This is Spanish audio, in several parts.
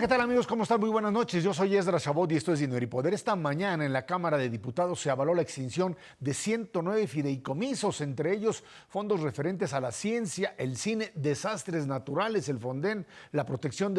¿qué tal amigos? ¿Cómo están? Muy buenas noches. Yo soy Esdras Chabot y esto es Dinero y Poder. Esta mañana en la Cámara de Diputados se avaló la extinción de 109 fideicomisos, entre ellos fondos referentes a la ciencia, el cine, desastres naturales, el Fonden, la protección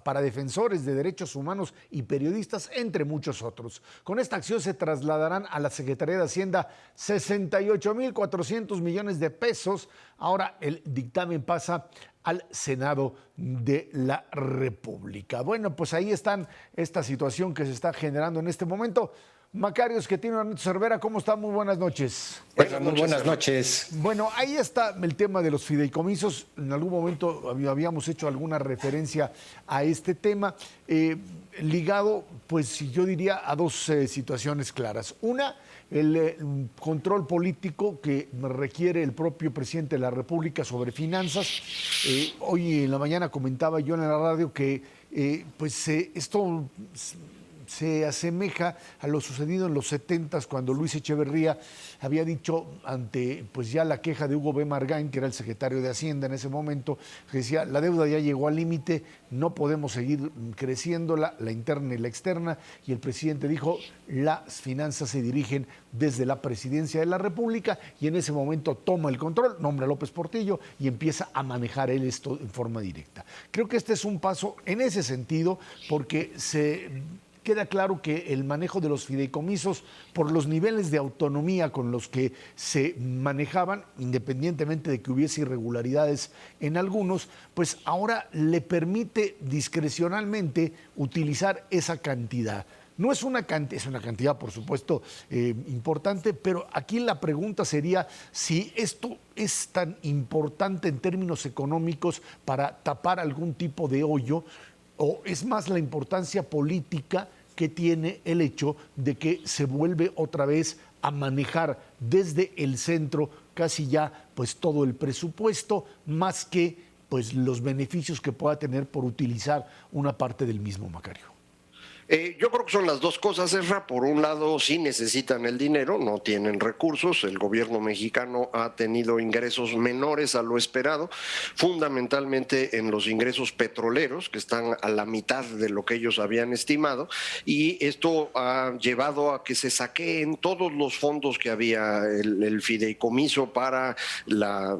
para defensores de derechos humanos y periodistas, entre muchos otros. Con esta acción se trasladarán a la Secretaría de Hacienda 68,400 millones de pesos. Ahora el dictamen pasa al Senado de la República. Bueno, pues ahí están esta situación que se está generando en este momento. Macario Schettino Cervera, ¿cómo está? Muy buenas noches. Muy buenas noches. Bueno, ahí está el tema de los fideicomisos. En algún momento habíamos hecho alguna referencia a este tema, ligado, pues yo diría, a dos situaciones claras. Una, el control político que requiere el propio presidente de la República sobre finanzas. Hoy en la mañana comentaba yo en la radio que esto se asemeja a lo sucedido en los 70s, cuando Luis Echeverría había dicho ante pues ya la queja de Hugo B. Margain, que era el secretario de Hacienda en ese momento, que decía: la deuda ya llegó al límite, no podemos seguir creciéndola, la interna y la externa, y el presidente dijo: las finanzas se dirigen desde la presidencia de la República, y en ese momento toma el control, nombra a López Portillo y empieza a manejar él esto en forma directa. Creo que este es un paso en ese sentido, porque queda claro que el manejo de los fideicomisos, por los niveles de autonomía con los que se manejaban, independientemente de que hubiese irregularidades en algunos, pues ahora le permite discrecionalmente utilizar esa cantidad. No es una cantidad, es una cantidad, por supuesto, importante, pero aquí la pregunta sería si esto es tan importante en términos económicos para tapar algún tipo de hoyo, o es más la importancia política que tiene el hecho de que se vuelve otra vez a manejar desde el centro casi ya pues todo el presupuesto, más que pues los beneficios que pueda tener por utilizar una parte del mismo, Macario. Yo creo que son las dos cosas, Esra. Por un lado, sí necesitan el dinero, no tienen recursos. El gobierno mexicano ha tenido ingresos menores a lo esperado, fundamentalmente en los ingresos petroleros, que están a la mitad de lo que ellos habían estimado, y esto ha llevado a que se saqueen todos los fondos que había, el fideicomiso para la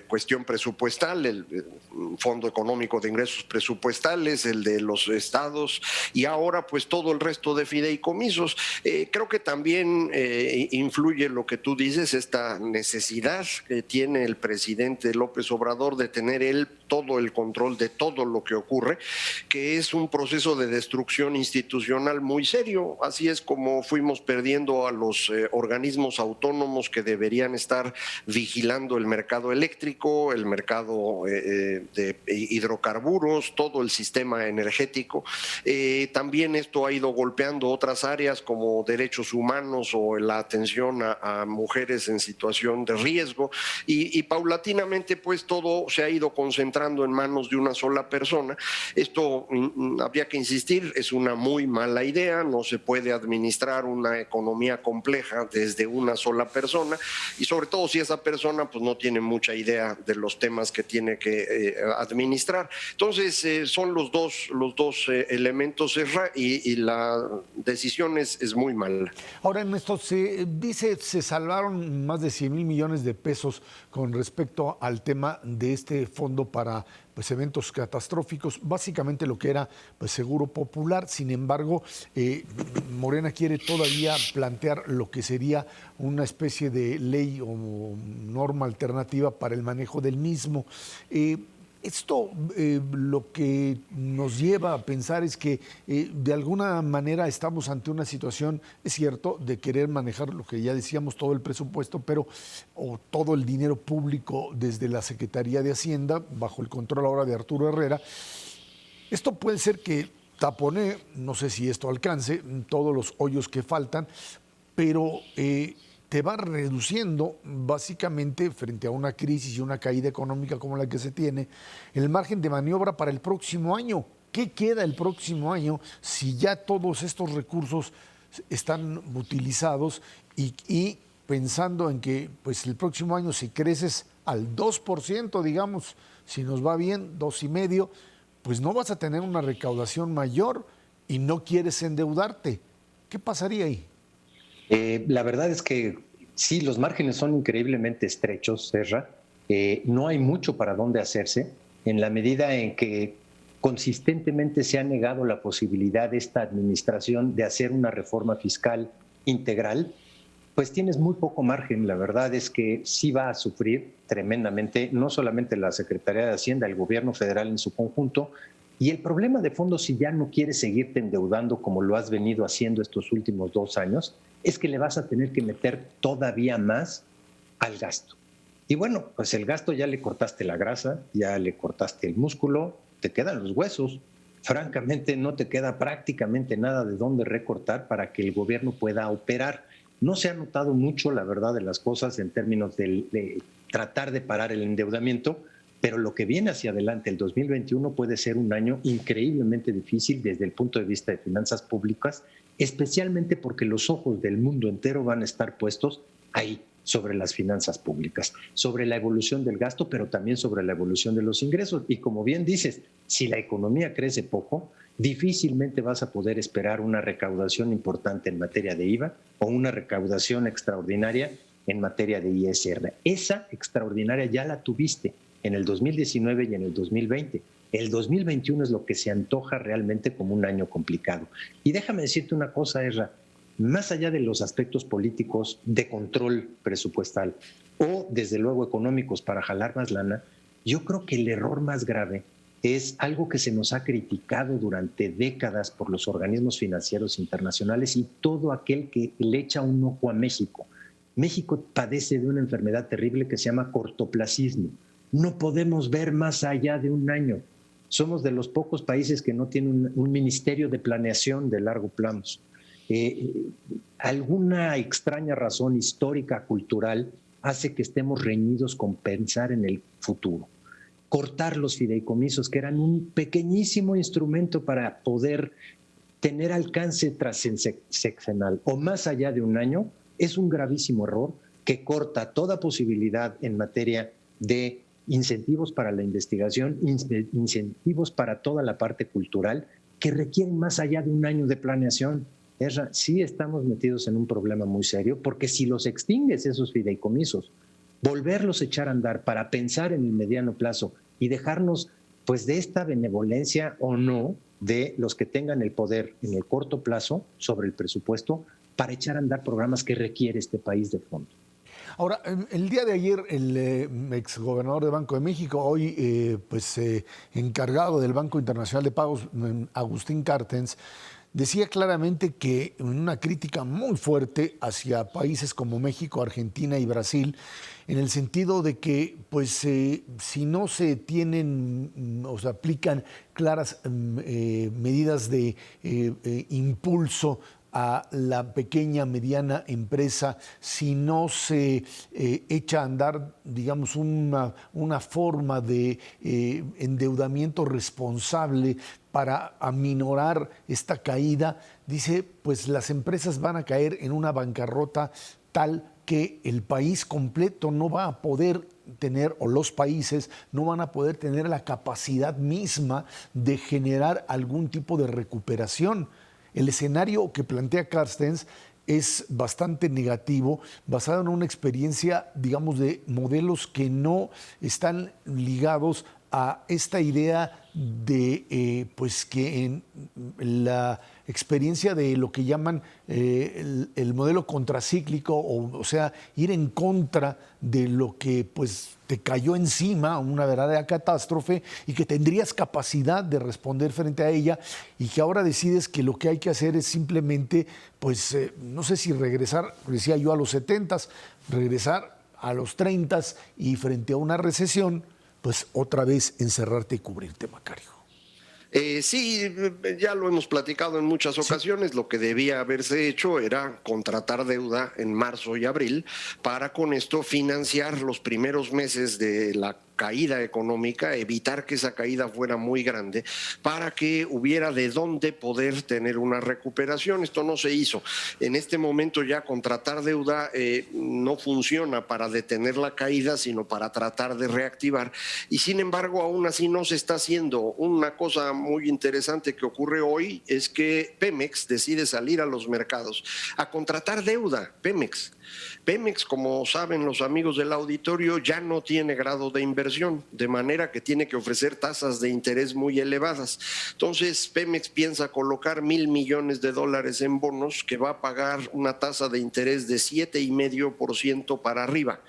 cuestión presupuestal, el Fondo Económico de Ingresos Presupuestales, el de los estados, y ahora pues todo el resto de fideicomisos. Creo que también influye lo que tú dices, esta necesidad que tiene el presidente López Obrador de tener él todo el control de todo lo que ocurre, que es un proceso de destrucción institucional muy serio. Así es como fuimos perdiendo a los organismos autónomos que deberían estar vigilando el mercado eléctrico, el mercado de hidrocarburos, todo el sistema energético. También esto ha ido golpeando otras áreas como derechos humanos o la atención a mujeres en situación de riesgo, y paulatinamente pues todo se ha ido concentrando en manos de una sola persona. Esto habría que insistir, es una muy mala idea. No se puede administrar una economía compleja desde una sola persona, y sobre todo si esa persona pues no tiene mucha idea de los temas que tiene que administrar. Entonces son los dos elementos, y la decisión es muy mala. Ahora, en esto se dice, se salvaron más de 100,000 millones de pesos con respecto al tema de este fondo para pues eventos catastróficos, básicamente lo que era pues seguro popular. Sin embargo, Morena quiere todavía plantear lo que sería una especie de ley o norma alternativa para el manejo del mismo. Esto lo que nos lleva a pensar es que de alguna manera estamos ante una situación, es cierto, de querer manejar lo que ya decíamos, todo el presupuesto, o todo el dinero público desde la Secretaría de Hacienda, bajo el control ahora de Arturo Herrera. Esto puede ser que tapone, no sé si esto alcance, todos los hoyos que faltan, pero te va reduciendo básicamente, frente a una crisis y una caída económica como la que se tiene, el margen de maniobra para el próximo año. ¿Qué queda el próximo año si ya todos estos recursos están utilizados y pensando en que pues el próximo año, si creces al 2%, digamos, si nos va bien, 2,5%, pues no vas a tener una recaudación mayor y no quieres endeudarte. ¿Qué pasaría ahí? La verdad es que sí, los márgenes son increíblemente estrechos, Serra. No hay mucho para dónde hacerse en la medida en que consistentemente se ha negado la posibilidad de esta administración de hacer una reforma fiscal integral, pues tienes muy poco margen. La verdad es que sí va a sufrir tremendamente, no solamente la Secretaría de Hacienda, el gobierno federal en su conjunto. Y el problema de fondo, si ya no quieres seguirte endeudando como lo has venido haciendo estos últimos 2 años, es que le vas a tener que meter todavía más al gasto. Y bueno, pues el gasto ya le cortaste la grasa, ya le cortaste el músculo, te quedan los huesos. Francamente, no te queda prácticamente nada de dónde recortar para que el gobierno pueda operar. No se ha notado mucho, la verdad, de las cosas en términos de tratar de parar el endeudamiento, pero lo que viene hacia adelante, el 2021, puede ser un año increíblemente difícil desde el punto de vista de finanzas públicas, especialmente porque los ojos del mundo entero van a estar puestos ahí, sobre las finanzas públicas, sobre la evolución del gasto, pero también sobre la evolución de los ingresos. Y como bien dices, si la economía crece poco, difícilmente vas a poder esperar una recaudación importante en materia de IVA o una recaudación extraordinaria en materia de ISR. Esa extraordinaria ya la tuviste en el 2019 y en el 2020. El 2021 es lo que se antoja realmente como un año complicado. Y déjame decirte una cosa, Ezra, más allá de los aspectos políticos de control presupuestal o desde luego económicos para jalar más lana, yo creo que el error más grave es algo que se nos ha criticado durante décadas por los organismos financieros internacionales y todo aquel que le echa un ojo a México. México padece de una enfermedad terrible que se llama cortoplacismo. No podemos ver más allá de un año. Somos de los pocos países que no tienen un ministerio de planeación de largo plazo. Alguna extraña razón histórica, cultural, hace que estemos reñidos con pensar en el futuro. Cortar los fideicomisos, que eran un pequeñísimo instrumento para poder tener alcance transeccional o más allá de un año, es un gravísimo error que corta toda posibilidad en materia de incentivos para la investigación, incentivos para toda la parte cultural, que requieren más allá de un año de planeación. Ezra, sí estamos metidos en un problema muy serio, porque si los extingues esos fideicomisos, volverlos a echar a andar para pensar en el mediano plazo y dejarnos pues de esta benevolencia o no de los que tengan el poder en el corto plazo sobre el presupuesto para echar a andar programas que requiere este país de fondo. Ahora, el día de ayer, el exgobernador de Banco de México, hoy encargado del Banco Internacional de Pagos, Agustín Carstens, decía claramente que una crítica muy fuerte hacia países como México, Argentina y Brasil, en el sentido de que, pues, si no se tienen o se aplican claras medidas de impulso a la pequeña, mediana empresa, si no se echa a andar, digamos, una forma de endeudamiento responsable para aminorar esta caída, dice, pues las empresas van a caer en una bancarrota tal que el país completo no va a poder tener, o los países no van a poder tener la capacidad misma de generar algún tipo de recuperación. El escenario que plantea Carstens es bastante negativo, basado en una experiencia, digamos, de modelos que no están ligados a esta idea de pues que en la experiencia de lo que llaman el modelo contracíclico, o sea, ir en contra de lo que pues te cayó encima, una verdadera catástrofe, y que tendrías capacidad de responder frente a ella, y que ahora decides que lo que hay que hacer es simplemente, pues no sé si regresar, decía yo, a los 70s, regresar a los 30s, y frente a una recesión, pues otra vez encerrarte y cubrirte, Macario. Sí, ya lo hemos platicado en muchas ocasiones. Lo que debía haberse hecho era contratar deuda en marzo y abril para con esto financiar los primeros meses de la caída económica, evitar que esa caída fuera muy grande para que hubiera de dónde poder tener una recuperación. Esto no se hizo. En este momento ya contratar deuda no funciona para detener la caída, sino para tratar de reactivar. Y sin embargo, aún así no se está haciendo. Una cosa muy interesante que ocurre hoy es que Pemex decide salir a los mercados a contratar deuda. Pemex, como saben los amigos del auditorio, ya no tiene grado de inversión, de manera que tiene que ofrecer tasas de interés muy elevadas. Entonces, Pemex piensa colocar $1,000 millones en bonos que va a pagar una tasa de interés de 7,5% para arriba.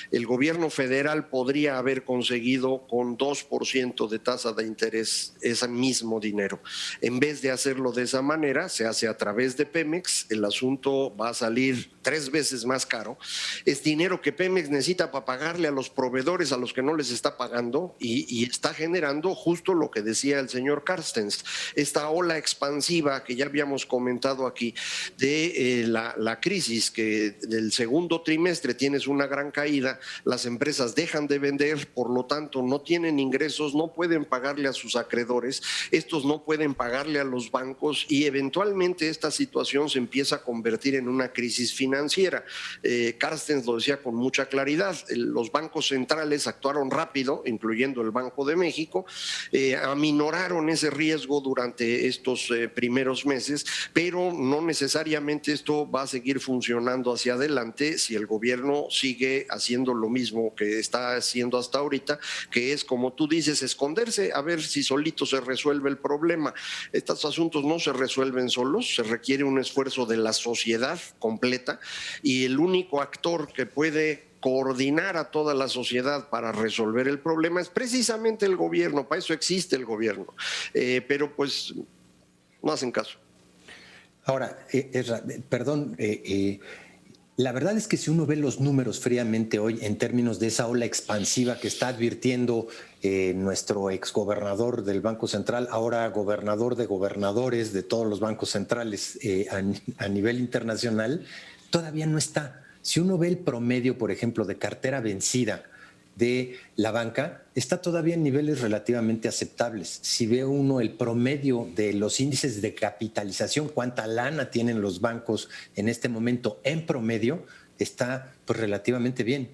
El gobierno federal podría haber conseguido con 2% de tasa de interés ese mismo dinero. En vez de hacerlo de esa manera, se hace a través de Pemex. El asunto va a salir 3 veces más caro. Es dinero que Pemex necesita para pagarle a los proveedores a los que no les está pagando y está generando justo lo que decía el señor Carstens, esta ola expansiva que ya habíamos comentado aquí de la crisis, que del segundo trimestre tienes una gran caída, las empresas dejan de vender, por lo tanto no tienen ingresos, no pueden pagarle a sus acreedores, estos no pueden pagarle a los bancos y eventualmente esta situación se empieza a convertir en una crisis financiera. Carstens lo decía con mucha claridad, los bancos centrales actuaron rápido, incluyendo el Banco de México, aminoraron ese riesgo durante estos primeros meses, pero no necesariamente esto va a seguir funcionando hacia adelante si el gobierno sigue haciendo lo mismo que está haciendo hasta ahorita, que es, como tú dices, esconderse a ver si solito se resuelve el problema. Estos asuntos no se resuelven solos, se requiere un esfuerzo de la sociedad completa y el único actor que puede coordinar a toda la sociedad para resolver el problema es precisamente el gobierno. Para eso existe el gobierno, pero pues no hacen caso. Ahora, perdón, la verdad es que si uno ve los números fríamente hoy en términos de esa ola expansiva que está advirtiendo nuestro exgobernador del Banco Central, ahora gobernador de gobernadores de todos los bancos centrales a nivel internacional, todavía no está. Si uno ve el promedio, por ejemplo, de cartera vencida de la banca, está todavía en niveles relativamente aceptables. Si ve uno el promedio de los índices de capitalización, cuánta lana tienen los bancos en este momento en promedio, está pues relativamente bien.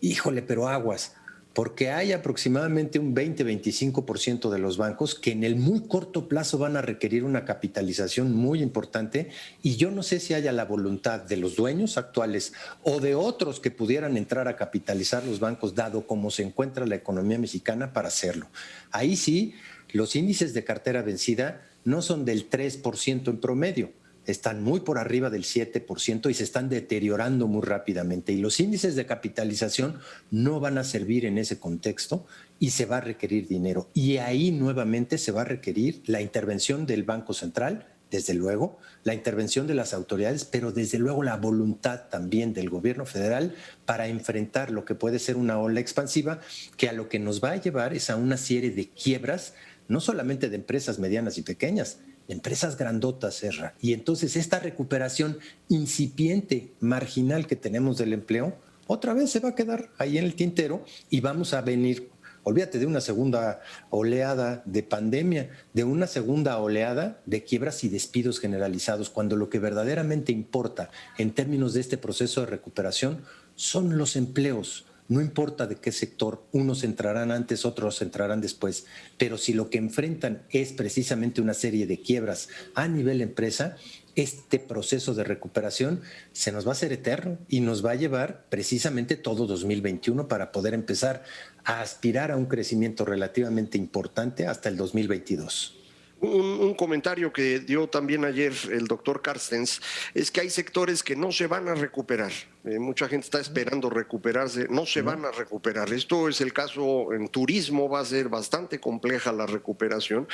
Híjole, pero aguas, porque hay aproximadamente un 20-25% de los bancos que en el muy corto plazo van a requerir una capitalización muy importante y yo no sé si haya la voluntad de los dueños actuales o de otros que pudieran entrar a capitalizar los bancos dado cómo se encuentra la economía mexicana para hacerlo. Ahí sí, los índices de cartera vencida no son del 3% en promedio, están muy por arriba del 7% y se están deteriorando muy rápidamente. Y los índices de capitalización no van a servir en ese contexto y se va a requerir dinero. Y ahí nuevamente se va a requerir la intervención del Banco Central, desde luego, la intervención de las autoridades, pero desde luego la voluntad también del gobierno federal para enfrentar lo que puede ser una ola expansiva que a lo que nos va a llevar es a una serie de quiebras, no solamente de empresas medianas y pequeñas, empresas grandotas, Serra. Y entonces esta recuperación incipiente, marginal que tenemos del empleo, otra vez se va a quedar ahí en el tintero y vamos a venir, olvídate de una segunda oleada de pandemia, de una segunda oleada de quiebras y despidos generalizados, cuando lo que verdaderamente importa en términos de este proceso de recuperación son los empleos. No importa de qué sector, unos entrarán antes, otros entrarán después, pero si lo que enfrentan es precisamente una serie de quiebras a nivel empresa, este proceso de recuperación se nos va a hacer eterno y nos va a llevar precisamente todo 2021 para poder empezar a aspirar a un crecimiento relativamente importante hasta el 2022. Un comentario que dio también ayer el doctor Carstens es que hay sectores que no se van a recuperar. Mucha gente está esperando recuperarse, no se van a recuperar. Esto es el caso en turismo, va a ser bastante compleja la recuperación,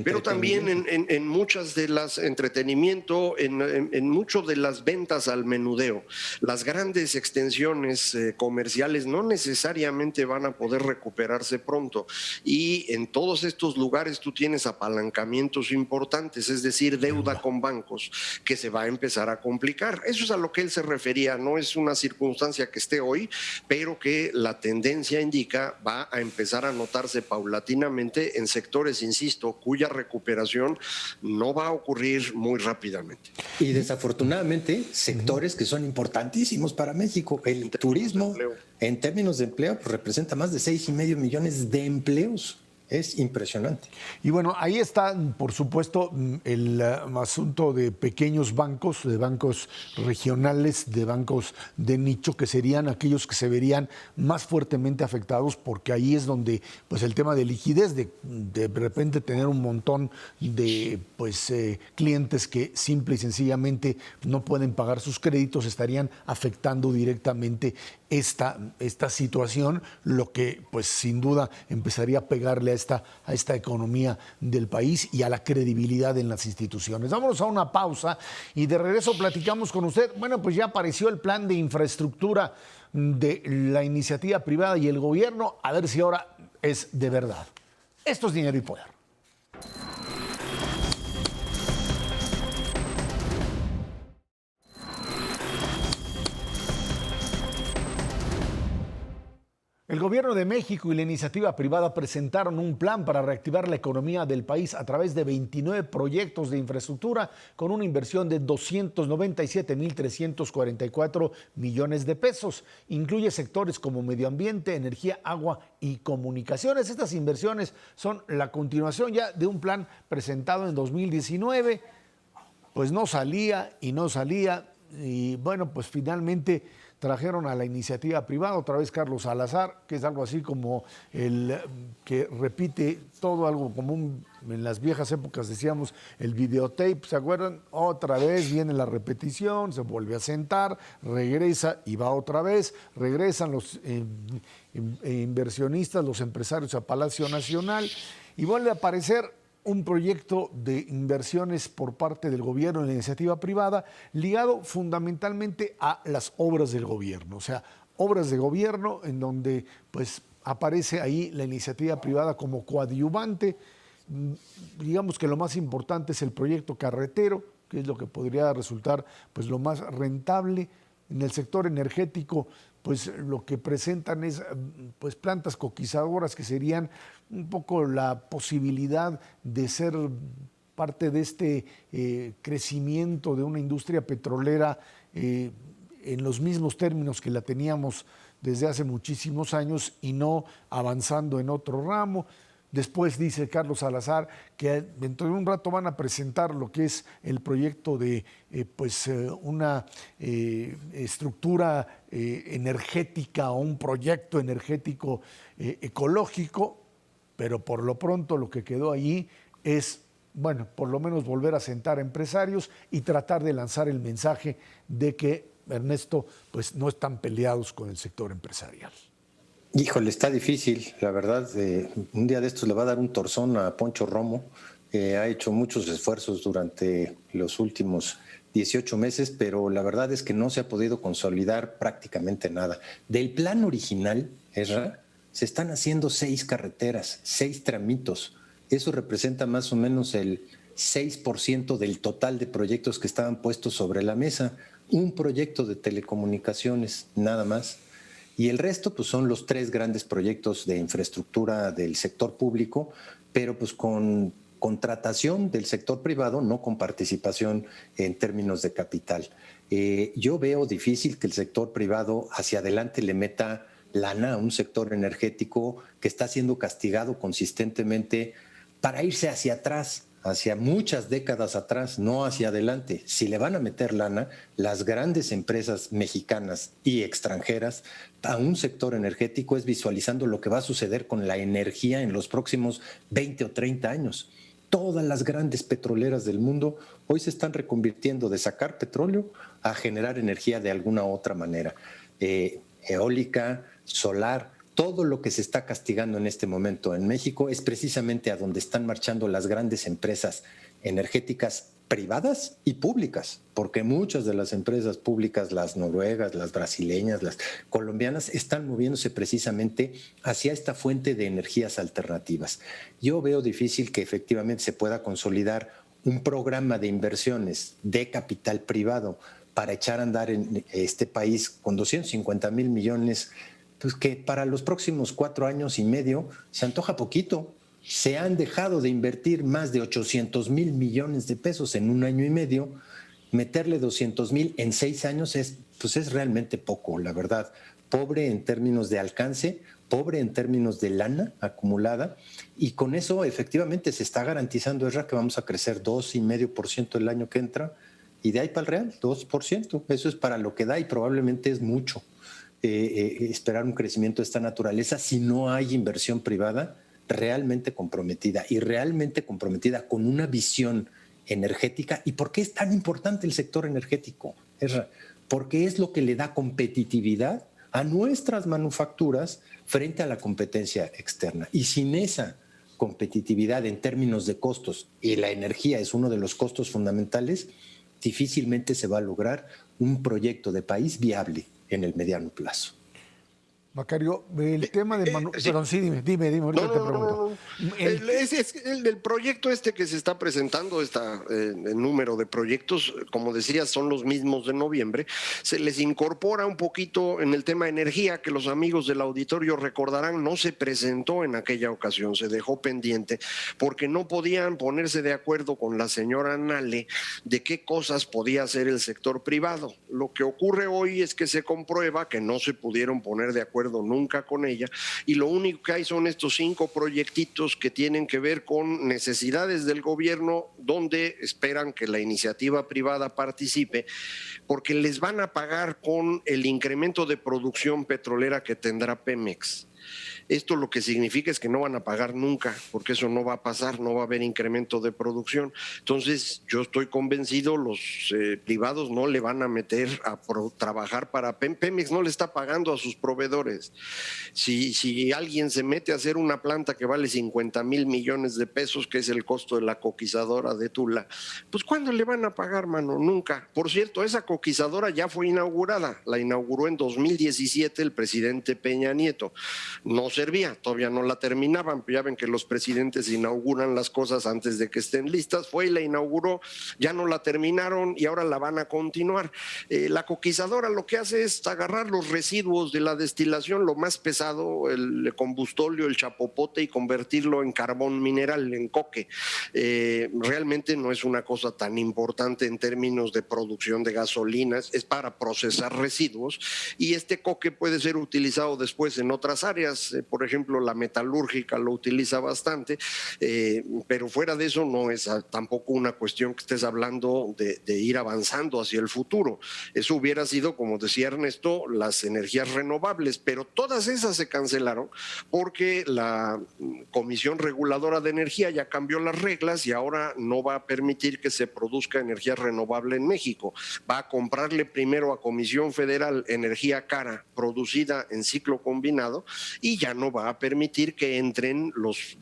pero también en muchas de las entretenimiento, en muchas de las ventas al menudeo. Las grandes extensiones comerciales no necesariamente van a poder recuperarse pronto y en todos estos lugares tú tienes apalancamientos importantes, es decir, deuda con bancos que se va a empezar a complicar. Eso es a lo que él se refería, no es una circunstancia que esté hoy, pero que la tendencia indica va a empezar a notarse paulatinamente en sectores, insisto, cuya recuperación no va a ocurrir muy rápidamente. Y desafortunadamente, sectores que son importantísimos para México. El turismo, en términos de empleo, pues representa más de 6,5 millones de empleos. Es impresionante. Y bueno, ahí está, por supuesto, el asunto de pequeños bancos, de bancos regionales, de bancos de nicho, que serían aquellos que se verían más fuertemente afectados, porque ahí es donde pues el tema de liquidez, de repente tener un montón de clientes que simple y sencillamente no pueden pagar sus créditos, estarían afectando directamente esta situación, lo que pues sin duda empezaría a pegarle a esta economía del país y a la credibilidad en las instituciones. Vámonos a una pausa y de regreso platicamos con usted. Bueno, pues ya apareció el plan de infraestructura de la iniciativa privada y el gobierno, a ver si ahora es de verdad. Esto es Dinero y Poder. El Gobierno de México y la iniciativa privada presentaron un plan para reactivar la economía del país a través de 29 proyectos de infraestructura con una inversión de 297,344 millones de pesos. Incluye sectores como medio ambiente, energía, agua y comunicaciones. Estas inversiones son la continuación ya de un plan presentado en 2019. Pues no salía y bueno, pues finalmente trajeron a la iniciativa privada, otra vez Carlos Salazar, que es algo así como el que repite todo, algo como en las viejas épocas decíamos el videotape, ¿se acuerdan? Otra vez viene la repetición, se vuelve a sentar, regresa y va otra vez, regresan los inversionistas, los empresarios a Palacio Nacional y vuelve a aparecer un proyecto de inversiones por parte del gobierno en la iniciativa privada ligado fundamentalmente a las obras del gobierno, o sea, obras de gobierno en donde pues aparece ahí la iniciativa privada como coadyuvante. Digamos que lo más importante es el proyecto carretero, que es lo que podría resultar pues lo más rentable. En el sector energético, pues lo que presentan es pues plantas coquizadoras que serían un poco la posibilidad de ser parte de este crecimiento de una industria petrolera en los mismos términos que la teníamos desde hace muchísimos años y no avanzando en otro ramo. Después dice Carlos Salazar que dentro de un rato van a presentar lo que es el proyecto de una estructura energética o un proyecto energético ecológico, pero por lo pronto lo que quedó allí es, bueno, por lo menos volver a sentar a empresarios y tratar de lanzar el mensaje de que, Ernesto, pues no están peleados con el sector empresarial. Híjole, está difícil, la verdad. Un día de estos le va a dar un torzón a Poncho Romo. Ha hecho muchos esfuerzos durante los últimos 18 meses, pero la verdad es que no se ha podido consolidar prácticamente nada. Del plan original, Ezra, se están haciendo 6 carreteras, 6 tramitos. Eso representa más o menos el 6% del total de proyectos que estaban puestos sobre la mesa. Un proyecto de telecomunicaciones, nada más. Y el resto pues son los 3 grandes proyectos de infraestructura del sector público, pero pues con contratación del sector privado, no con participación en términos de capital. Yo veo difícil que el sector privado hacia adelante le meta lana a un sector energético que está siendo castigado consistentemente para irse hacia atrás, hacia muchas décadas atrás, no hacia adelante. Si le van a meter lana, las grandes empresas mexicanas y extranjeras a un sector energético es visualizando lo que va a suceder con la energía en los próximos 20 o 30 años. Todas las grandes petroleras del mundo hoy se están reconvirtiendo de sacar petróleo a generar energía de alguna otra manera. Eólica, solar. Todo lo que se está castigando en este momento en México es precisamente a donde están marchando las grandes empresas energéticas privadas y públicas, porque muchas de las empresas públicas, las noruegas, las brasileñas, las colombianas, están moviéndose precisamente hacia esta fuente de energías alternativas. Yo veo difícil que efectivamente se pueda consolidar un programa de inversiones de capital privado para echar a andar en este país con 250,000 millones, pues que para los próximos 4 años y medio se antoja poquito. Se han dejado de invertir más de 800,000 millones de pesos en un año y medio. Meterle 200,000 en 6 años es realmente poco, la verdad. Pobre en términos de alcance, pobre en términos de lana acumulada, y con eso efectivamente se está garantizando, Esra, que vamos a crecer 2,5% el año que entra, y de ahí para el real, 2%. Eso es para lo que da y probablemente es mucho esperar un crecimiento de esta naturaleza si no hay inversión privada realmente comprometida con una visión energética. ¿Y por qué es tan importante el sector energético, Esra? Porque es lo que le da competitividad a nuestras manufacturas frente a la competencia externa. Y sin esa competitividad en términos de costos, y la energía es uno de los costos fundamentales, difícilmente se va a lograr un proyecto de país viable en el mediano plazo. Macario, el tema de sí. Perdón, sí, dime, ahorita te pregunto. El proyecto que se está presentando, el número de proyectos, como decías, son los mismos de noviembre. Se les incorpora un poquito en el tema energía, que los amigos del auditorio recordarán, no se presentó en aquella ocasión, se dejó pendiente, porque no podían ponerse de acuerdo con la señora Nale de qué cosas podía hacer el sector privado. Lo que ocurre hoy es que se comprueba que no se pudieron poner de acuerdo nunca con ella, y lo único que hay son estos 5 proyectitos que tienen que ver con necesidades del gobierno, donde esperan que la iniciativa privada participe, porque les van a pagar con el incremento de producción petrolera que tendrá Pemex. Esto lo que significa es que no van a pagar nunca, porque eso no va a pasar, no va a haber incremento de producción. Entonces, yo estoy convencido, los privados no le van a meter a trabajar para Pemex, no le está pagando a sus proveedores. Si alguien se mete a hacer una planta que vale 50,000 millones de pesos, que es el costo de la coquizadora de Tula, pues ¿cuándo le van a pagar, mano? Nunca. Por cierto, esa coquizadora ya fue inaugurada, la inauguró en 2017 el presidente Peña Nieto. No servía, todavía no la terminaban, pero ya ven que los presidentes inauguran las cosas antes de que estén listas. Fue y la inauguró, ya no la terminaron y ahora la van a continuar. La coquizadora lo que hace es agarrar los residuos de la destilación, lo más pesado, el combustóleo, el chapopote, y convertirlo en carbón mineral, en coque. Realmente no es una cosa tan importante en términos de producción de gasolinas, es para procesar residuos, y este coque puede ser utilizado después en otras áreas. Por ejemplo, la metalúrgica lo utiliza bastante, pero fuera de eso no es tampoco una cuestión que estés hablando de ir avanzando hacia el futuro. Eso hubiera sido, como decía Ernesto, las energías renovables, pero todas esas se cancelaron porque la Comisión Reguladora de Energía ya cambió las reglas y ahora no va a permitir que se produzca energía renovable en México. Va a comprarle primero a Comisión Federal energía cara producida en ciclo combinado, y ya no va a permitir que entren los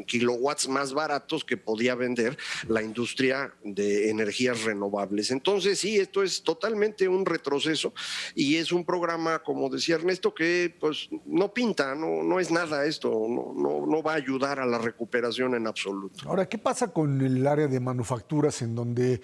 kilowatts más baratos que podía vender la industria de energías renovables. Entonces, sí, esto es totalmente un retroceso y es un programa, como decía Ernesto, que pues no pinta, no es nada esto, no va a ayudar a la recuperación en absoluto. Ahora, ¿qué pasa con el área de manufacturas, en donde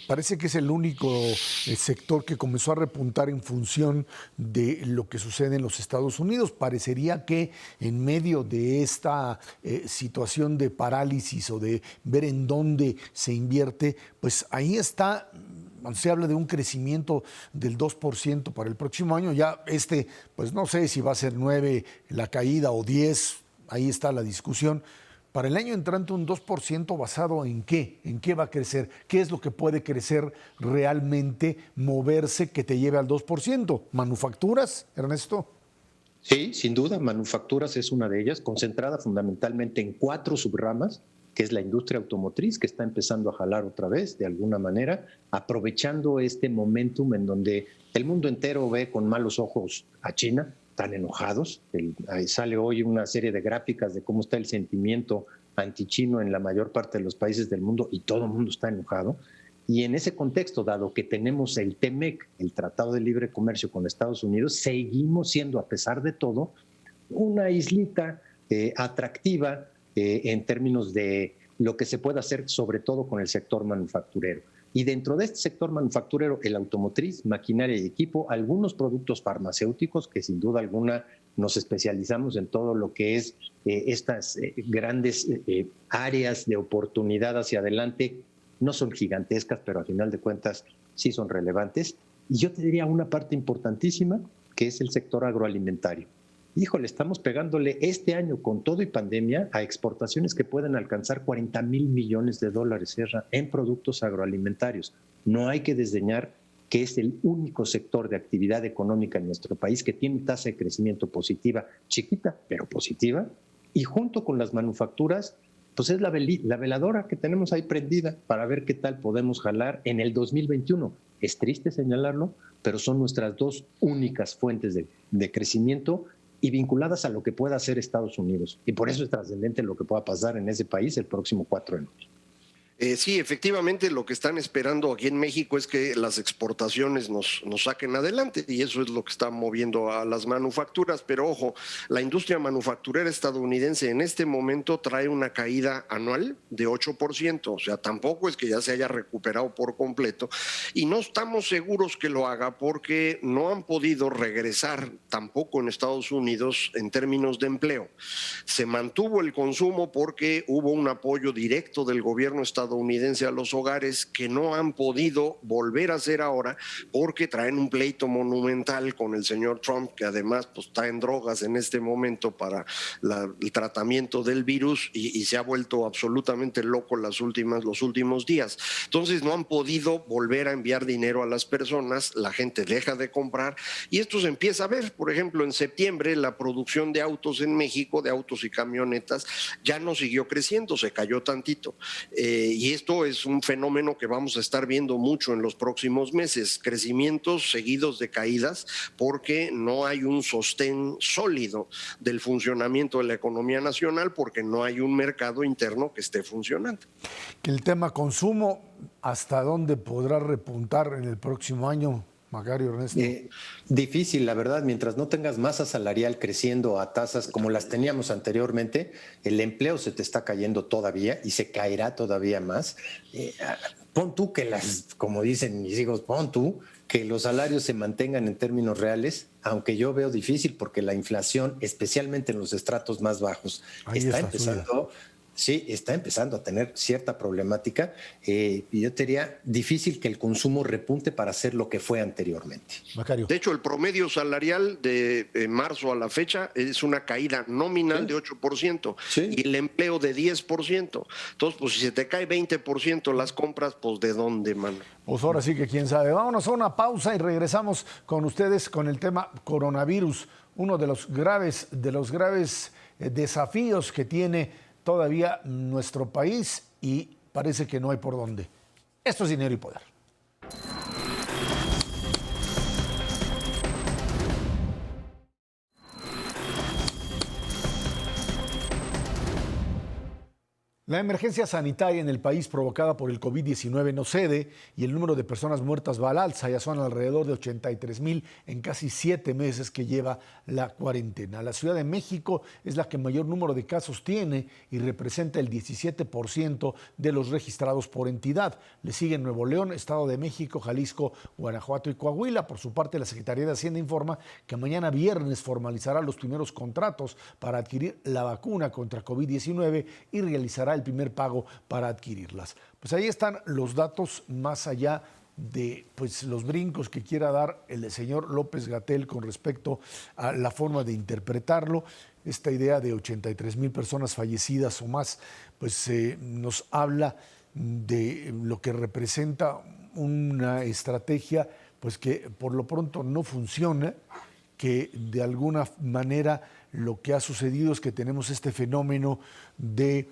parece que es el único sector que comenzó a repuntar en función de lo que sucede en los Estados Unidos? Parecería que en medio de esta situación de parálisis o de ver en dónde se invierte, pues ahí está. Se habla de un crecimiento del 2% para el próximo año. Ya pues no sé si va a ser 9 la caída o 10, ahí está la discusión. Para el año entrante, un 2% basado en qué? ¿En qué va a crecer? ¿Qué es lo que puede crecer realmente, moverse, que te lleve al 2%? ¿Manufacturas, Ernesto? Sí, sin duda, manufacturas es una de ellas, concentrada fundamentalmente en 4 subramas, que es la industria automotriz, que está empezando a jalar otra vez, de alguna manera, aprovechando este momentum en donde el mundo entero ve con malos ojos a China, tan enojados. Ahí sale hoy una serie de gráficas de cómo está el sentimiento antichino en la mayor parte de los países del mundo, y todo el mundo está enojado. Y en ese contexto, dado que tenemos el TEMEC, el Tratado de Libre Comercio con Estados Unidos, seguimos siendo, a pesar de todo, una islita atractiva en términos de lo que se puede hacer, sobre todo con el sector manufacturero. Y dentro de este sector manufacturero, el automotriz, maquinaria y equipo, algunos productos farmacéuticos que sin duda alguna nos especializamos en todo lo que es estas grandes áreas de oportunidad hacia adelante. No son gigantescas, pero a final de cuentas sí son relevantes. Y yo te diría una parte importantísima, que es el sector agroalimentario. Híjole, estamos pegándole este año con todo y pandemia a exportaciones que pueden alcanzar 40,000 millones de dólares, Serra, en productos agroalimentarios. No hay que desdeñar que es el único sector de actividad económica en nuestro país que tiene tasa de crecimiento positiva, chiquita, pero positiva, y junto con las manufacturas, pues es la veladora que tenemos ahí prendida para ver qué tal podemos jalar en el 2021. Es triste señalarlo, pero son nuestras dos únicas fuentes de crecimiento y vinculadas a lo que pueda hacer Estados Unidos. Y por eso es trascendente lo que pueda pasar en ese país el próximo 4 de noviembre. Sí, efectivamente, lo que están esperando aquí en México es que las exportaciones nos saquen adelante y eso es lo que está moviendo a las manufacturas. Pero ojo, la industria manufacturera estadounidense en este momento trae una caída anual de 8%, o sea, tampoco es que ya se haya recuperado por completo y no estamos seguros que lo haga porque no han podido regresar tampoco en Estados Unidos en términos de empleo. Se mantuvo el consumo porque hubo un apoyo directo del gobierno estadounidense a los hogares que no han podido volver a hacer ahora porque traen un pleito monumental con el señor Trump, que además pues, está en drogas en este momento para el tratamiento del virus y se ha vuelto absolutamente loco los últimos días. Entonces no han podido volver a enviar dinero a las personas, la gente deja de comprar y esto se empieza a ver. Por ejemplo, en septiembre la producción de autos en México, de autos y camionetas, ya no siguió creciendo, se cayó tantito. Y esto es un fenómeno que vamos a estar viendo mucho en los próximos meses, crecimientos seguidos de caídas, porque no hay un sostén sólido del funcionamiento de la economía nacional, porque no hay un mercado interno que esté funcionando. Que el tema consumo, ¿hasta dónde podrá repuntar en el próximo año? Macario, Ernesto. Difícil, la verdad, mientras no tengas masa salarial creciendo a tasas como las teníamos anteriormente, el empleo se te está cayendo todavía y se caerá todavía más. Pon tú que como dicen mis hijos, pon tú que los salarios se mantengan en términos reales, aunque yo veo difícil porque la inflación, especialmente en los estratos más bajos, está empezando. Sí, está empezando a tener cierta problemática y yo te diría difícil que el consumo repunte para ser lo que fue anteriormente. Macario. De hecho, el promedio salarial de marzo a la fecha es una caída nominal de 8% y el empleo de 10%. Entonces, pues si se te cae 20% las compras, pues ¿de dónde, mano? Pues ahora sí que quién sabe. Vámonos a una pausa y regresamos con ustedes con el tema coronavirus, uno de los graves desafíos que tiene todavía nuestro país y parece que no hay por dónde. Esto es Dinero y Poder. La emergencia sanitaria en el país provocada por el COVID-19 no cede y el número de personas muertas va al alza. Ya son alrededor de 83,000 en casi 7 meses que lleva la cuarentena. La Ciudad de México es la que mayor número de casos tiene y representa el 17% de los registrados por entidad. Le siguen Nuevo León, Estado de México, Jalisco, Guanajuato y Coahuila. Por su parte, la Secretaría de Hacienda informa que mañana viernes formalizará los primeros contratos para adquirir la vacuna contra COVID-19 y realizará el primer pago para adquirirlas. Pues ahí están los datos más allá de los brincos que quiera dar el señor López-Gatell con respecto a la forma de interpretarlo. Esta idea de 83,000 personas fallecidas o más, pues nos habla de lo que representa una estrategia pues que por lo pronto no funciona, que de alguna manera lo que ha sucedido es que tenemos este fenómeno de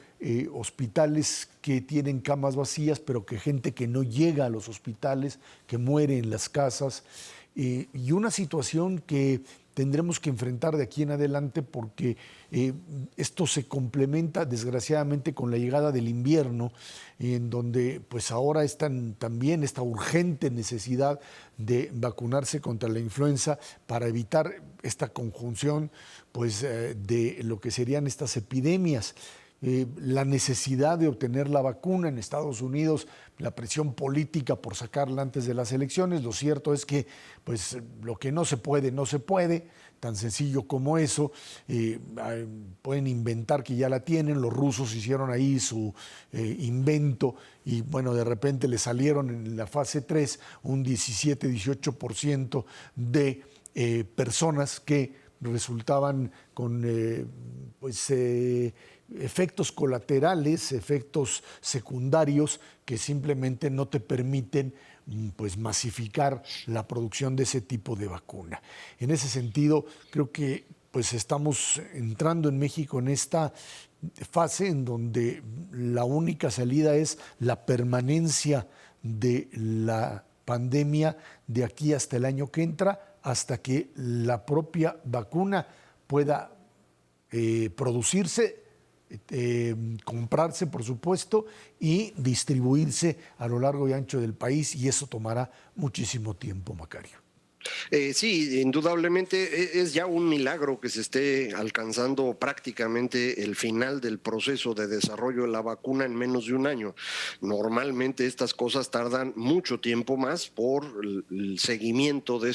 hospitales que tienen camas vacías, pero que gente que no llega a los hospitales, que muere en las casas, y una situación que tendremos que enfrentar de aquí en adelante porque esto se complementa desgraciadamente con la llegada del invierno, en donde pues ahora también esta urgente necesidad de vacunarse contra la influenza para evitar esta conjunción pues de lo que serían estas epidemias. la necesidad de obtener la vacuna en Estados Unidos, la presión política por sacarla antes de las elecciones. Lo cierto es que pues, lo que no se puede, no se puede, tan sencillo como eso. Pueden inventar que ya la tienen, los rusos hicieron ahí su invento y bueno, de repente le salieron en la fase 3 un 17-18% de personas que resultaban con efectos colaterales, efectos secundarios que simplemente no te permiten pues masificar la producción de ese tipo de vacuna. En ese sentido, creo que pues estamos entrando en México en esta fase en donde la única salida es la permanencia de la pandemia de aquí hasta el año que entra, hasta que la propia vacuna pueda producirse, comprarse, por supuesto, y distribuirse a lo largo y ancho del país, y eso tomará muchísimo tiempo, Macario. Sí, indudablemente es ya un milagro que se esté alcanzando prácticamente el final del proceso de desarrollo de la vacuna en menos de un año. Normalmente estas cosas tardan mucho tiempo más por el seguimiento de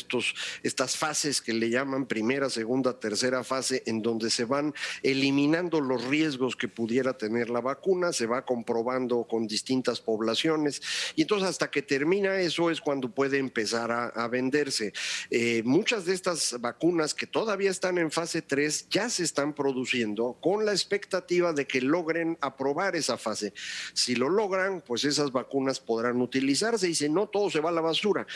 estas fases que le llaman primera, segunda, tercera fase, en donde se van eliminando los riesgos que pudiera tener la vacuna, se va comprobando con distintas poblaciones y entonces hasta que termina eso es cuando puede empezar a venderse. Muchas de estas vacunas que todavía están en fase 3 ya se están produciendo con la expectativa de que logren aprobar esa fase. Si lo logran, pues esas vacunas podrán utilizarse y si no, todo se va a la basura.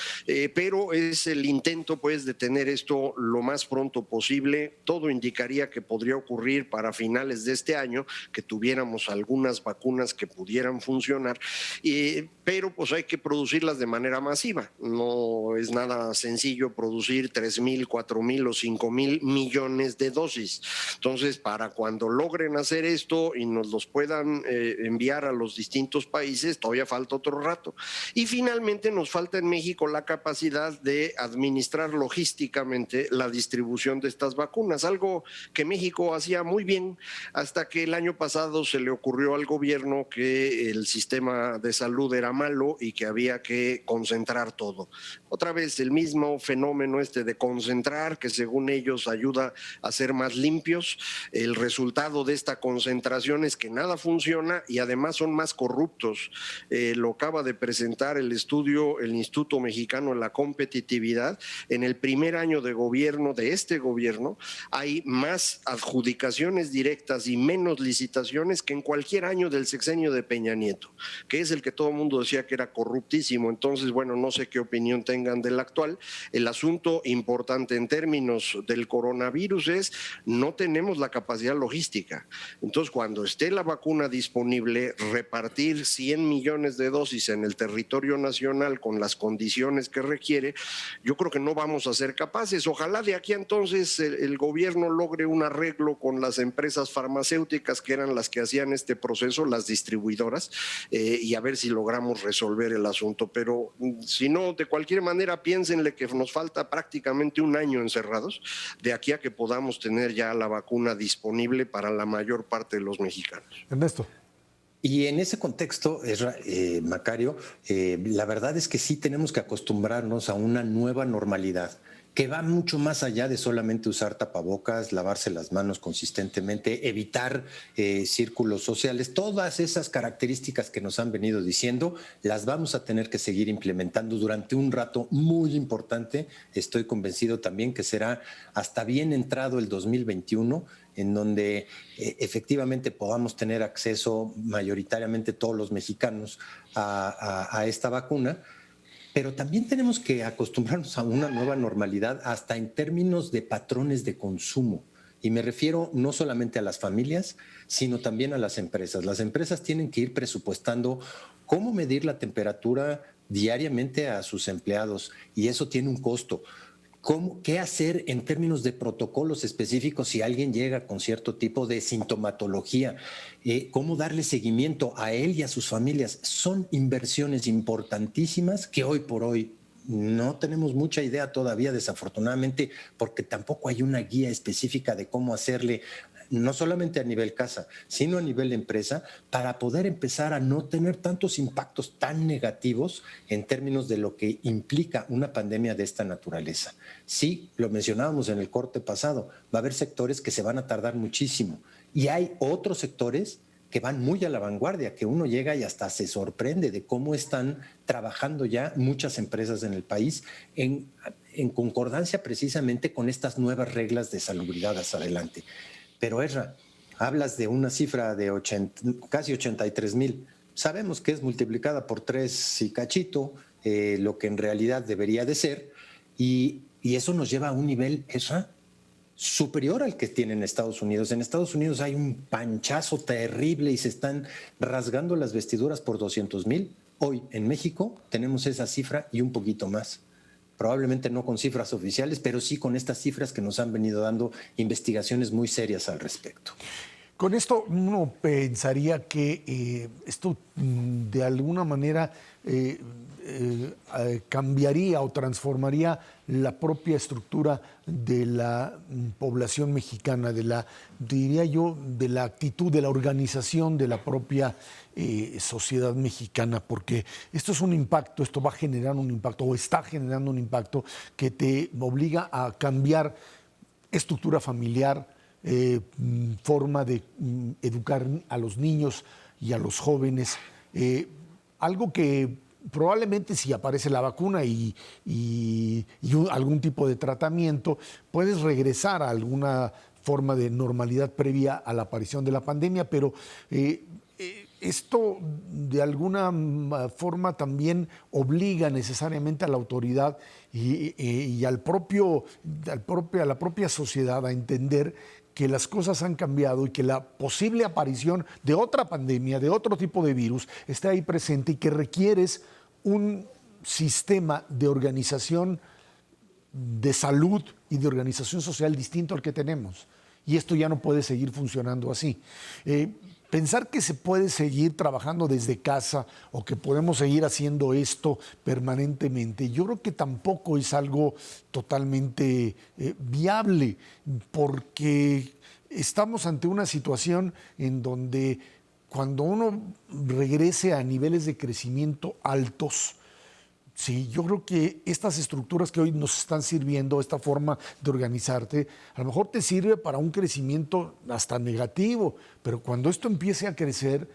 Pero es el intento pues de tener esto lo más pronto posible. Todo indicaría que podría ocurrir para finales de este año, que tuviéramos algunas vacunas que pudieran funcionar, pero pues hay que producirlas de manera masiva. No es nada sencillo producir 3,000, 4,000 o 5,000 millones de dosis. Entonces, para cuando logren hacer esto y nos los puedan enviar a los distintos países, todavía falta otro rato. Y finalmente nos falta en México la capacidad de administrar logísticamente la distribución de estas vacunas, algo que México hacía muy bien hasta que el año pasado se le ocurrió al gobierno que el sistema de salud era malo y que había que concentrar todo. Otra vez el mismo fenómeno de concentrar, que según ellos ayuda a ser más limpios. El resultado de esta concentración es que nada funciona y además son más corruptos. Lo acaba de presentar el estudio el Instituto Mexicano de la Competitividad. En el primer año de gobierno de este gobierno hay más adjudicaciones directas y menos licitaciones que en cualquier año del sexenio de Peña Nieto, que es el que todo el mundo decía que era corruptísimo. Entonces, bueno, no sé qué opinión tengan del actual. El asunto importante en términos del coronavirus es no tenemos la capacidad logística. Entonces, cuando esté la vacuna disponible, repartir 100 millones de dosis en el territorio nacional con las condiciones que requiere, yo creo que no vamos a ser capaces. Ojalá de aquí a entonces el gobierno logre un arreglo con las empresas farmacéuticas que eran las que hacían este proceso, las distribuidoras, y a ver si logramos resolver el asunto. Pero si no, de cualquier manera, piénsenle que nos falta prácticamente un año encerrados de aquí a que podamos tener ya la vacuna disponible para la mayor parte de los mexicanos. Ernesto. Y en ese contexto, Macario, la verdad es que sí tenemos que acostumbrarnos a una nueva normalidad que va mucho más allá de solamente usar tapabocas, lavarse las manos consistentemente, evitar círculos sociales. Todas esas características que nos han venido diciendo las vamos a tener que seguir implementando durante un rato muy importante. Estoy convencido también que será hasta bien entrado el 2021, en donde efectivamente podamos tener acceso mayoritariamente todos los mexicanos a esta vacuna. Pero también tenemos que acostumbrarnos a una nueva normalidad hasta en términos de patrones de consumo. Y me refiero no solamente a las familias, sino también a las empresas. Las empresas tienen que ir presupuestando cómo medir la temperatura diariamente a sus empleados y eso tiene un costo. ¿Qué hacer en términos de protocolos específicos si alguien llega con cierto tipo de sintomatología? ¿Cómo darle seguimiento a él y a sus familias? Son inversiones importantísimas que hoy por hoy no tenemos mucha idea todavía, desafortunadamente, porque tampoco hay una guía específica de cómo hacerle no solamente a nivel casa, sino a nivel empresa, para poder empezar a no tener tantos impactos tan negativos en términos de lo que implica una pandemia de esta naturaleza. Sí, lo mencionábamos en el corte pasado, va a haber sectores que se van a tardar muchísimo y hay otros sectores que van muy a la vanguardia, que uno llega y hasta se sorprende de cómo están trabajando ya muchas empresas en el país en concordancia precisamente con estas nuevas reglas de salubridad hacia adelante. Pero Ezra, hablas de una cifra de casi 83,000. Sabemos que es multiplicada por 3 y cachito, lo que en realidad debería de ser, y eso nos lleva a un nivel, Ezra, superior al que tiene en Estados Unidos. En Estados Unidos hay un panchazo terrible y se están rasgando las vestiduras por 200,000. Hoy en México tenemos esa cifra y un poquito más. Probablemente no con cifras oficiales, pero sí con estas cifras que nos han venido dando investigaciones muy serias al respecto. Con esto uno pensaría que esto de alguna manera cambiaría o transformaría la propia estructura de la población mexicana, diría yo, de la actitud, de la organización de la propia sociedad mexicana, porque esto es un impacto, esto va a generar un impacto o está generando un impacto que te obliga a cambiar estructura familiar, forma de educar a los niños y a los jóvenes, algo que probablemente si aparece la vacuna y algún tipo de tratamiento, puedes regresar a alguna forma de normalidad previa a la aparición de la pandemia, pero esto de alguna forma también obliga necesariamente a la autoridad y a la propia sociedad a entender que las cosas han cambiado y que la posible aparición de otra pandemia, de otro tipo de virus, está ahí presente y que requieres un sistema de organización de salud y de organización social distinto al que tenemos. Y esto ya no puede seguir funcionando así. Pensar que se puede seguir trabajando desde casa o que podemos seguir haciendo esto permanentemente, yo creo que tampoco es algo totalmente viable, porque estamos ante una situación en donde cuando uno regrese a niveles de crecimiento altos, sí, yo creo que estas estructuras que hoy nos están sirviendo, esta forma de organizarte, a lo mejor te sirve para un crecimiento hasta negativo, pero cuando esto empiece a crecer,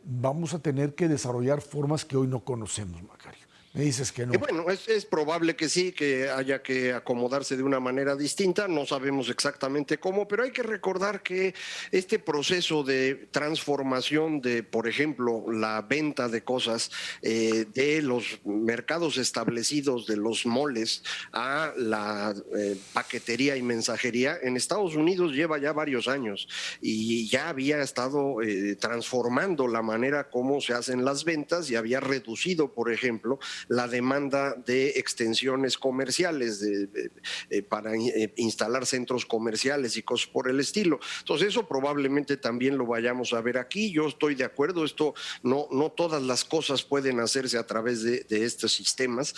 vamos a tener que desarrollar formas que hoy no conocemos, Macario. Me dices que no. Bueno, es probable que sí, que haya que acomodarse de una manera distinta, no sabemos exactamente cómo, pero hay que recordar que este proceso de transformación de, por ejemplo, la venta de cosas de los mercados establecidos, de los moles, a la paquetería y mensajería, en Estados Unidos lleva ya varios años y ya había estado transformando la manera como se hacen las ventas y había reducido, por ejemplo, la demanda de extensiones comerciales para instalar centros comerciales y cosas por el estilo. Entonces eso probablemente también lo vayamos a ver aquí. Yo estoy de acuerdo, esto no todas las cosas pueden hacerse a través de estos sistemas.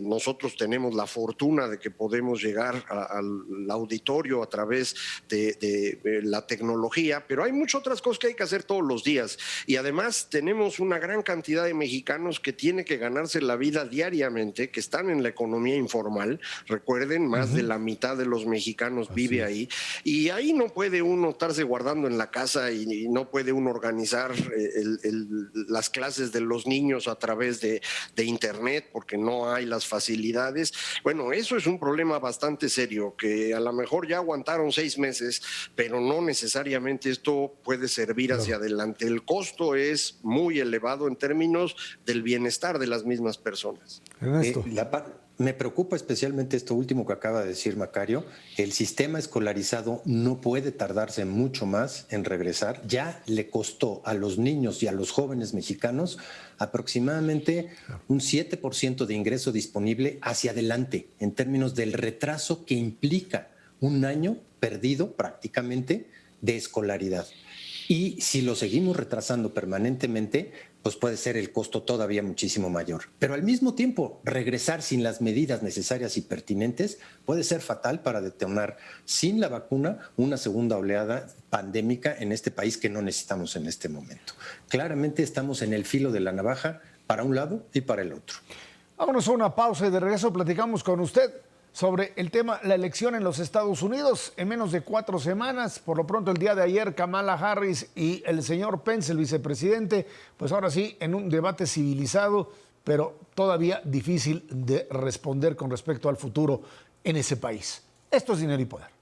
Nosotros tenemos la fortuna de que podemos llegar al auditorio a través de la tecnología, pero hay muchas otras cosas que hay que hacer todos los días y además tenemos una gran cantidad de mexicanos que tienen que ganarse la vida diariamente, que están en la economía informal. Recuerden, más de la mitad de los mexicanos vive ahí, y ahí no puede uno estarse guardando en la casa y no puede uno organizar las clases de los niños a través de internet porque no hay las facilidades. Bueno, eso es un problema bastante serio que a lo mejor ya aguantaron 6 meses, pero no necesariamente esto puede servir hacia adelante. El costo es muy elevado en términos del bienestar de las mismas personas. Me preocupa especialmente esto último que acaba de decir Macario. El sistema escolarizado no puede tardarse mucho más en regresar. Ya le costó a los niños y a los jóvenes mexicanos aproximadamente un 7% de ingreso disponible hacia adelante, en términos del retraso que implica un año perdido prácticamente de escolaridad. Y si lo seguimos retrasando permanentemente, pues puede ser el costo todavía muchísimo mayor. Pero al mismo tiempo, regresar sin las medidas necesarias y pertinentes puede ser fatal para detonar sin la vacuna una segunda oleada pandémica en este país que no necesitamos en este momento. Claramente estamos en el filo de la navaja para un lado y para el otro. Vámonos a una pausa y de regreso platicamos con usted sobre el tema, la elección en los Estados Unidos en menos de 4 semanas. Por lo pronto, el día de ayer, Kamala Harris y el señor Pence, el vicepresidente, pues ahora sí, en un debate civilizado, pero todavía difícil de responder con respecto al futuro en ese país. Esto es Dinero y Poder.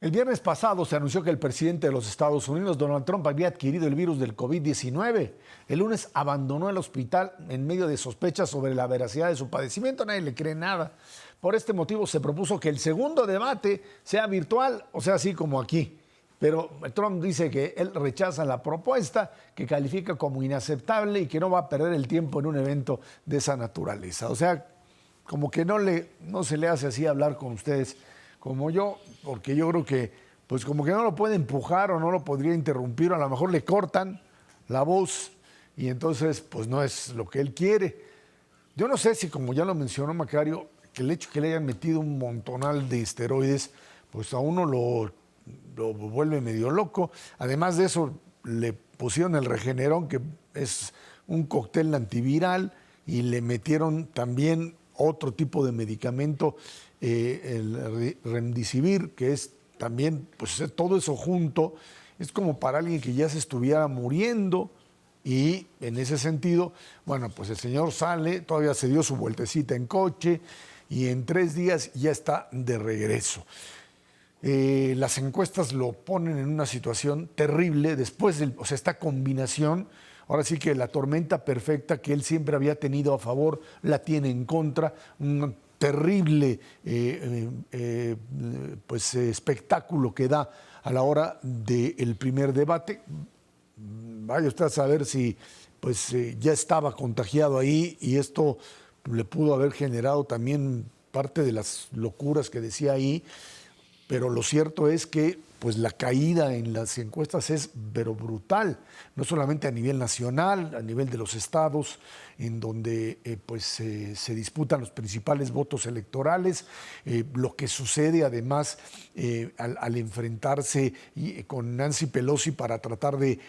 El viernes pasado se anunció que el presidente de los Estados Unidos, Donald Trump, había adquirido el virus del COVID-19. El lunes abandonó el hospital en medio de sospechas sobre la veracidad de su padecimiento. Nadie le cree nada. Por este motivo se propuso que el segundo debate sea virtual, o sea, así como aquí. Pero Trump dice que él rechaza la propuesta, que califica como inaceptable y que no va a perder el tiempo en un evento de esa naturaleza. O sea, como que no se le hace así hablar con ustedes como yo, porque yo creo que pues como que no lo puede empujar o no lo podría interrumpir, o a lo mejor le cortan la voz y entonces pues no es lo que él quiere. Yo no sé si, como ya lo mencionó Macario, que el hecho que le hayan metido un montonal de esteroides pues a uno lo vuelve medio loco. Además de eso, le pusieron el Regeneron, que es un cóctel antiviral, y le metieron también otro tipo de medicamento, el Remdesivir, que es también, pues todo eso junto, es como para alguien que ya se estuviera muriendo. Y en ese sentido, bueno, pues el señor sale, todavía se dio su vueltecita en coche y en 3 días ya está de regreso. Las encuestas lo ponen en una situación terrible después de, esta combinación. Ahora sí que la tormenta perfecta que él siempre había tenido a favor la tiene en contra. Un terrible espectáculo que da a la hora del primer debate. Vaya usted a saber si ya estaba contagiado ahí y esto le pudo haber generado también parte de las locuras que decía ahí. Pero lo cierto es que pues la caída en las encuestas es pero brutal, no solamente a nivel nacional, a nivel de los estados, en donde se disputan los principales votos electorales, lo que sucede además al enfrentarse con Nancy Pelosi para tratar de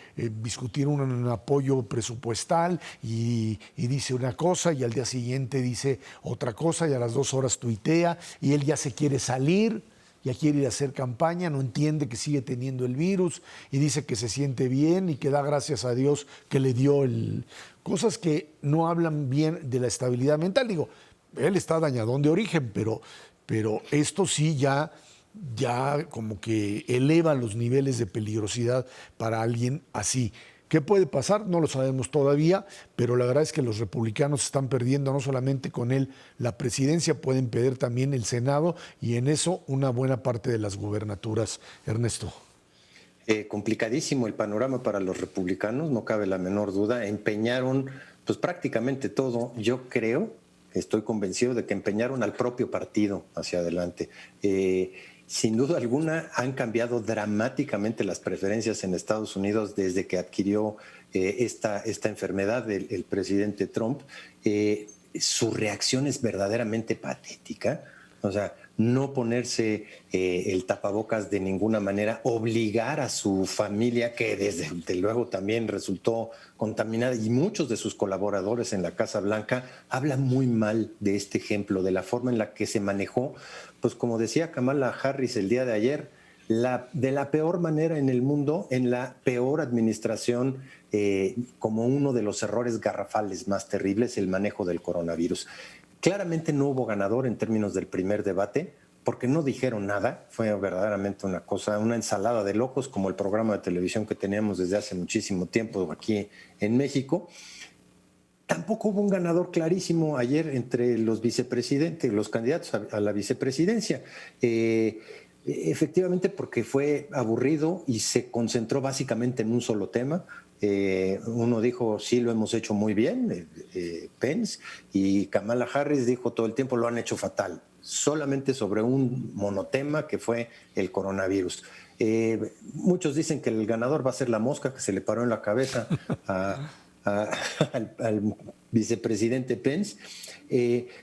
discutir un apoyo presupuestal y dice una cosa y al día siguiente dice otra cosa y a las 2 horas tuitea y él ya se quiere salir. Ya quiere ir a hacer campaña, no entiende que sigue teniendo el virus y dice que se siente bien y que da gracias a Dios que le dio cosas que no hablan bien de la estabilidad mental. Digo, él está dañadón de origen, pero esto sí ya como que eleva los niveles de peligrosidad para alguien así. ¿Qué puede pasar? No lo sabemos todavía, pero la verdad es que los republicanos están perdiendo no solamente con él la presidencia, pueden perder también el Senado y en eso una buena parte de las gubernaturas. Ernesto. Complicadísimo el panorama para los republicanos, no cabe la menor duda. Empeñaron pues prácticamente todo. Yo creo, estoy convencido de que empeñaron al propio partido hacia adelante. Sin duda alguna han cambiado dramáticamente las preferencias en Estados Unidos desde que adquirió esta enfermedad el presidente Trump. Su reacción es verdaderamente patética. O sea, no ponerse el tapabocas de ninguna manera, obligar a su familia, que desde luego también resultó contaminada, y muchos de sus colaboradores en la Casa Blanca, hablan muy mal de este ejemplo, de la forma en la que se manejó, pues como decía Kamala Harris el día de ayer, de la peor manera en el mundo, en la peor administración, como uno de los errores garrafales más terribles, el manejo del coronavirus. Claramente no hubo ganador en términos del primer debate, porque no dijeron nada. Fue verdaderamente una cosa, una ensalada de locos, como el programa de televisión que teníamos desde hace muchísimo tiempo aquí en México. Tampoco hubo un ganador clarísimo ayer entre los vicepresidentes, los candidatos a la vicepresidencia. Efectivamente, porque fue aburrido y se concentró básicamente en un solo tema, Uno dijo, sí, lo hemos hecho muy bien, Pence, y Kamala Harris dijo todo el tiempo, lo han hecho fatal, solamente sobre un monotema que fue el coronavirus. Muchos dicen que el ganador va a ser la mosca que se le paró en la cabeza al vicepresidente Pence,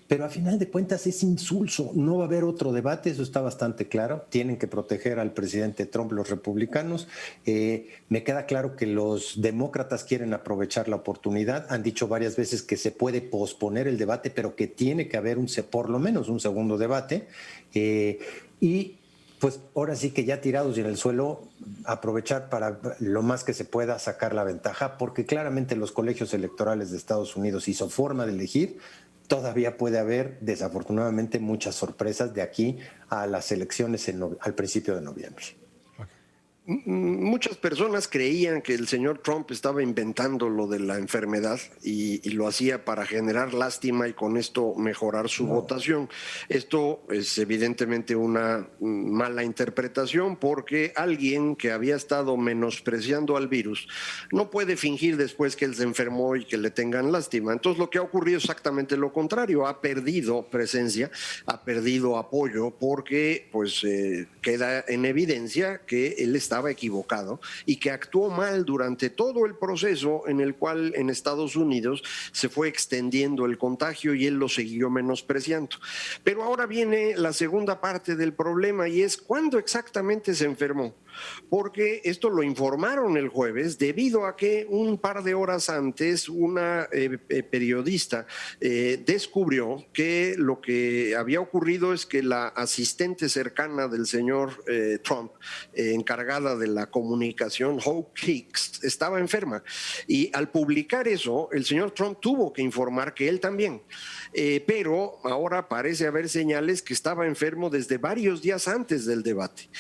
pero a final de cuentas es insulso, no va a haber otro debate, eso está bastante claro, tienen que proteger al presidente Trump los republicanos. Me queda claro que los demócratas quieren aprovechar la oportunidad, han dicho varias veces que se puede posponer el debate, pero que tiene que haber por lo menos un segundo debate, y pues ahora sí que ya tirados y en el suelo, aprovechar para lo más que se pueda sacar la ventaja, porque claramente los colegios electorales de Estados Unidos y su forma de elegir, todavía puede haber desafortunadamente muchas sorpresas de aquí a las elecciones al principio de noviembre. Muchas personas creían que el señor Trump estaba inventando lo de la enfermedad y lo hacía para generar lástima y con esto mejorar su votación. Esto es evidentemente una mala interpretación porque alguien que había estado menospreciando al virus no puede fingir después que él se enfermó y que le tengan lástima. Entonces lo que ha ocurrido es exactamente lo contrario. Ha perdido presencia, ha perdido apoyo porque pues queda en evidencia que él estaba equivocado y que actuó mal durante todo el proceso en el cual en Estados Unidos se fue extendiendo el contagio y él lo siguió menospreciando. Pero ahora viene la segunda parte del problema y es ¿cuándo exactamente se enfermó? Porque esto lo informaron el jueves debido a que un par de horas antes una periodista descubrió que lo que había ocurrido es que la asistente cercana del señor Trump, encargada de la comunicación, Hope Hicks, estaba enferma. Y al publicar eso, el señor Trump tuvo que informar que él también. Pero ahora parece haber señales que estaba enfermo desde varios días antes del debate,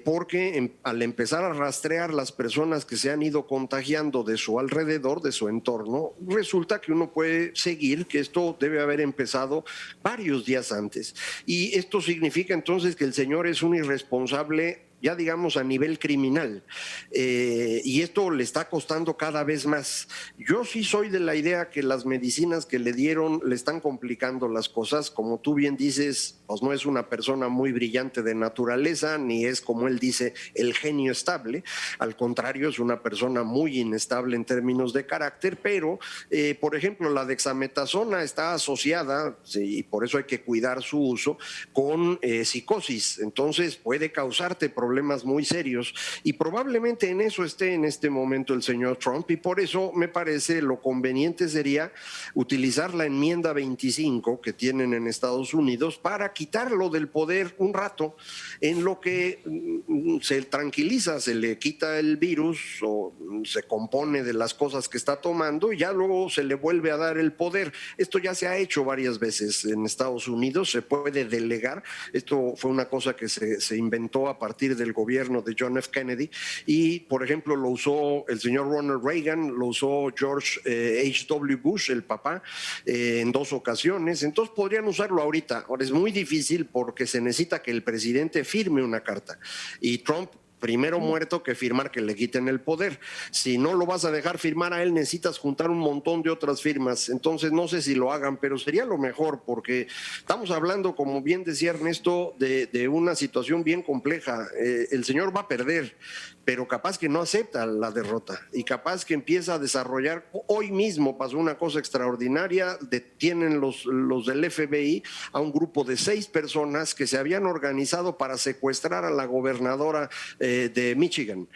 porque al empezar a rastrear las personas que se han ido contagiando de su alrededor, de su entorno, resulta que uno puede seguir que esto debe haber empezado varios días antes. Y esto significa entonces que el señor es un irresponsable, ya digamos a nivel criminal, y esto le está costando cada vez más. Yo sí soy de la idea que las medicinas que le dieron le están complicando las cosas, como tú bien dices, pues no es una persona muy brillante de naturaleza, ni es como él dice el genio estable, al contrario es una persona muy inestable en términos de carácter, pero por ejemplo la dexametasona está asociada, sí, y por eso hay que cuidar su uso, con psicosis, entonces puede causarte problemas muy serios y probablemente en eso esté en este momento el señor Trump y por eso me parece lo conveniente sería utilizar la enmienda 25 que tienen en Estados Unidos para quitarlo del poder un rato en lo que se tranquiliza, se le quita el virus o se compone de las cosas que está tomando y ya luego se le vuelve a dar el poder. Esto ya se ha hecho varias veces en Estados Unidos, se puede delegar. Esto fue una cosa que se inventó a partir del gobierno de John F. Kennedy y, por ejemplo, lo usó el señor Ronald Reagan, lo usó George H.W. Bush, el papá, en 2 ocasiones. Entonces podrían usarlo ahorita. Ahora es muy difícil porque se necesita que el presidente firme una carta y Trump primero muerto que firmar que le quiten el poder. Si no lo vas a dejar firmar a él, necesitas juntar un montón de otras firmas. Entonces no sé si lo hagan, pero sería lo mejor porque estamos hablando, como bien decía Ernesto, de una situación bien compleja. El señor va a perder, pero capaz que no acepta la derrota y capaz que empieza a desarrollar. Hoy mismo pasó una cosa extraordinaria, detienen los del FBI a un grupo de 6 personas que se habían organizado para secuestrar a la gobernadora de Michigan,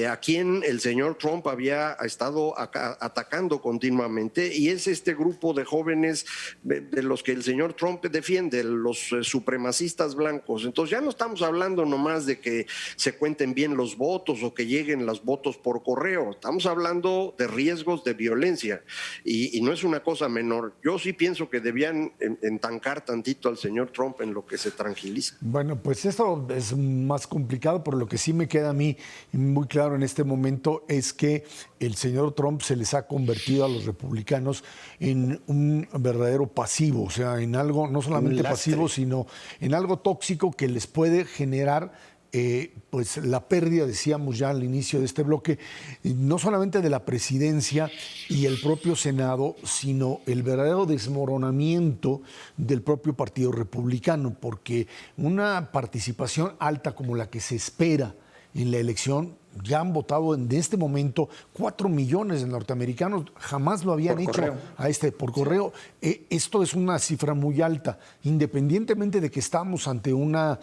a quien el señor Trump había estado atacando continuamente, y es este grupo de jóvenes de los que el señor Trump defiende, los supremacistas blancos. Entonces ya no estamos hablando nomás de que se cuenten bien los votos o que lleguen los votos por correo, estamos hablando de riesgos de violencia y no es una cosa menor. Yo sí pienso que debían entancar tantito al señor Trump en lo que se tranquiliza. Bueno, pues esto es más complicado, por lo que sí me queda a mí muy claro en este momento es que el señor Trump se les ha convertido a los republicanos en un verdadero pasivo, o sea, en algo no solamente pasivo, sino en algo tóxico que les puede generar pues la pérdida, decíamos ya al inicio de este bloque, no solamente de la presidencia y el propio Senado, sino el verdadero desmoronamiento del propio Partido Republicano, porque una participación alta como la que se espera en la elección, ya han votado en este momento 4 millones de norteamericanos, jamás lo habían hecho por correo. Esto es una cifra muy alta, independientemente de que estamos ante una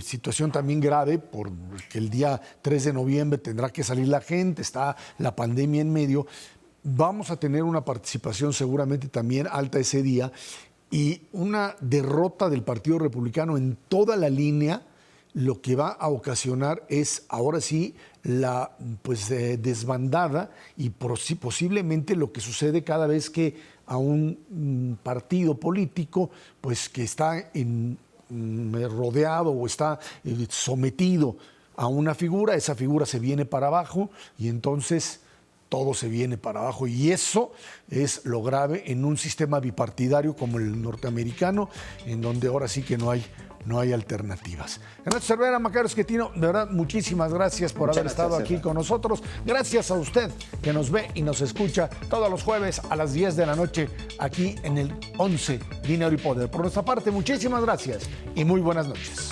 situación también grave, porque el día 3 de noviembre tendrá que salir la gente, está la pandemia en medio, vamos a tener una participación seguramente también alta ese día y una derrota del Partido Republicano en toda la línea. Lo que va a ocasionar es, ahora sí, la desbandada y posiblemente lo que sucede cada vez que a un partido político pues que está rodeado o está sometido a una figura, esa figura se viene para abajo y entonces todo se viene para abajo. Y eso es lo grave en un sistema bipartidario como el norteamericano, en donde ahora sí que no hay alternativas. Ernesto Cervera, Macario Esquetino, de verdad, muchísimas gracias por haber estado aquí con nosotros. Gracias a usted que nos ve y nos escucha todos los jueves a las 10 de la noche aquí en el 11 Dinero y Poder. Por nuestra parte, muchísimas gracias y muy buenas noches.